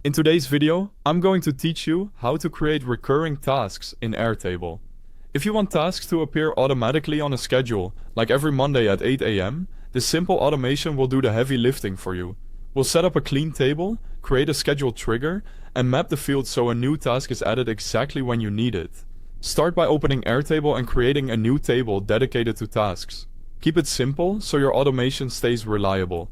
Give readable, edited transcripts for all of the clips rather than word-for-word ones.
In today's video, I'm going to teach you how to create recurring tasks in Airtable. If you want tasks to appear automatically on a schedule, like every Monday at 8 AM, this simple automation will do the heavy lifting for you. We'll set up a clean table, create a scheduled trigger, and map the fields so a new task is added exactly when you need it. Start by opening Airtable and creating a new table dedicated to tasks. Keep it simple so your automation stays reliable.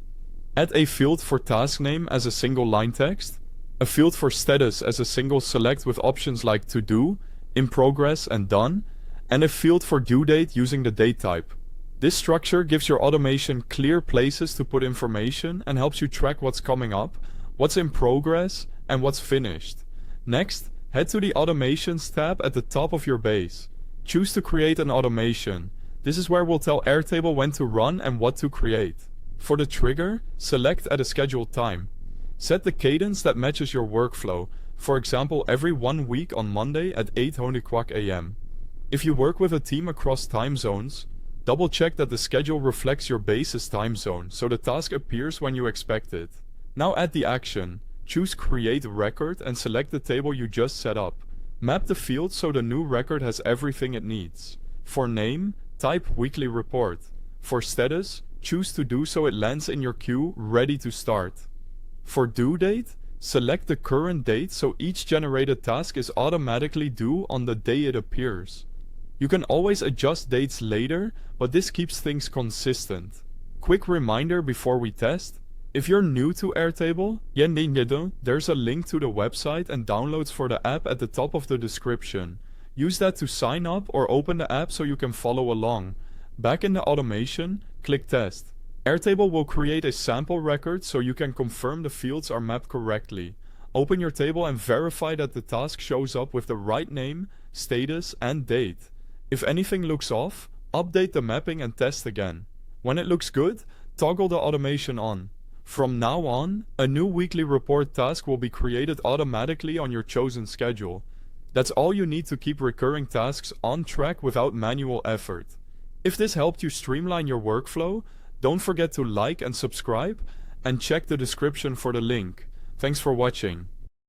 Add a field for task name as a single line text, a field for status as a single select with options like to do, in progress and done, and a field for due date using the date type. This structure gives your automation clear places to put information and helps you track what's coming up, what's in progress, and what's finished. Next, head to the Automations tab at the top of your base. Choose to create an automation. This is where we'll tell Airtable when to run and what to create. For the trigger, select at a scheduled time. Set the cadence that matches your workflow, for example every 1 week on Monday at 8 AM. If you work with a team across time zones, double check that the schedule reflects your base's time zone so the task appears when you expect it. Now add the action. Choose Create Record and select the table you just set up. Map the field so the new record has everything it needs. For name, type Weekly Report. For status, choose To Do so it lands in your queue ready to start. For due date, select the current date so each generated task is automatically due on the day it appears. You can always adjust dates later, but this keeps things consistent. Quick reminder before we test: if you're new to Airtable, there's a link to the website and downloads for the app at the top of the description. Use that to sign up or open the app so you can follow along. Back in the automation, click Test. Airtable will create a sample record so you can confirm the fields are mapped correctly. Open your table and verify that the task shows up with the right name, status, and date. If anything looks off, update the mapping and test again. When it looks good, toggle the automation on. From now on, a new weekly report task will be created automatically on your chosen schedule. That's all you need to keep recurring tasks on track without manual effort. If this helped you streamline your workflow, don't forget to like and subscribe, and check the description for the link. Thanks for watching.